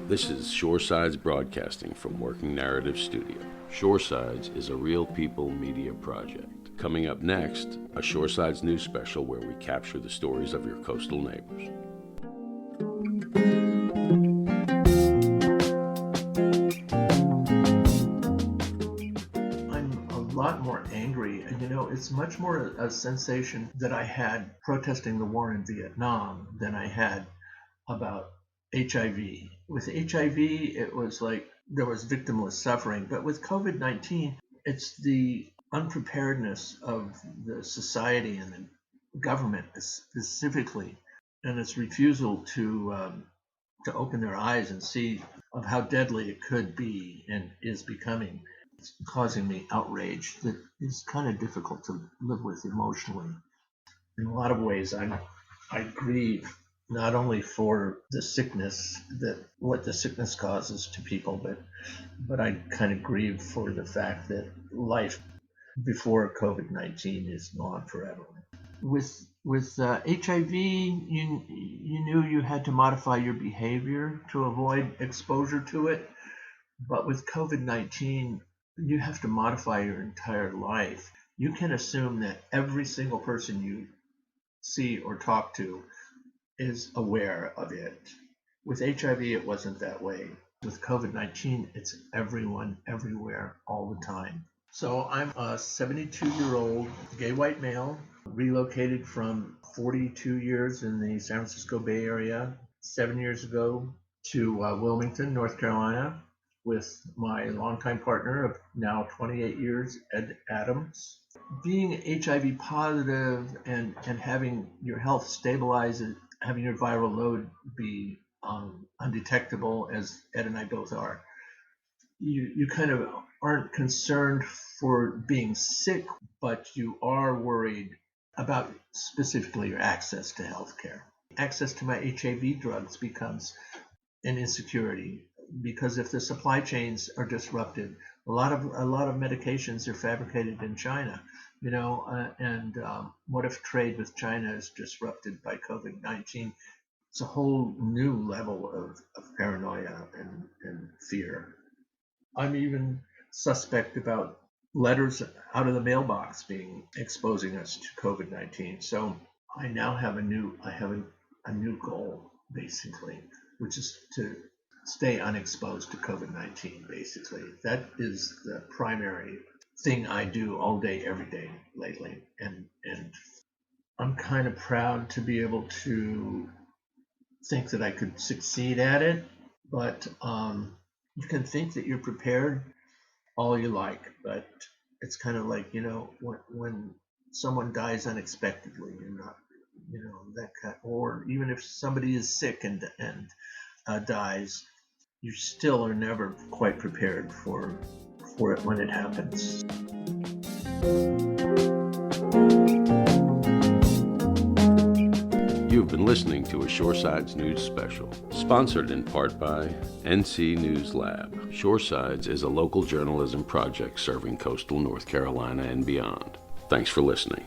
This is Shoresides Broadcasting from Working Narrative Studio. Shoresides is a real people media project. Coming up next, a Shoresides news special where we capture the stories of your coastal neighbors. I'm a lot more angry, and it's much more a sensation that I had protesting the war in Vietnam than I had about HIV. With HIV, it was like there was victimless suffering, but with COVID-19, it's the unpreparedness of the society and the government specifically, and its refusal to open their eyes and see of how deadly it could be and is becoming. It's causing me outrage that is kind of difficult to live with emotionally. In a lot of ways, I grieve not only for the sickness, what the sickness causes to people, but I kind of grieve for the fact that life before COVID-19 is gone forever. With HIV, you knew you had to modify your behavior to avoid exposure to it, but with COVID-19, you have to modify your entire life. You can assume that every single person you see or talk to is aware of it. With HIV, it wasn't that way. With COVID-19, it's everyone, everywhere, all the time. So I'm a 72-year-old gay white male, relocated from 42 years in the San Francisco Bay Area 7 years ago to Wilmington, North Carolina, with my longtime partner of now 28 years, Ed Adams. Being HIV positive and having your health stabilize, having your viral load be undetectable, as Ed and I both are, you kind of aren't concerned for being sick, but you are worried about specifically your access to healthcare. Access to my HIV drugs becomes an insecurity, because if the supply chains are disrupted, a lot of medications are fabricated in China, and what if trade with China is disrupted by COVID-19? It's a whole new level of paranoia and fear. I'm even suspect about letters out of the mailbox exposing us to COVID-19. So I now have a new goal, basically, which is to stay unexposed to COVID-19, basically. That is the primary thing I do all day, every day lately. And I'm kind of proud to be able to think that I could succeed at it, but you can think that you're prepared all you like, but it's kind of like, when someone dies unexpectedly, you're not, that kind, or even if somebody is sick and dies, you still are never quite prepared for it when it happens. You've been listening to a Shoresides News Special, sponsored in part by NC News Lab. Shoresides is a local journalism project serving coastal North Carolina and beyond. Thanks for listening.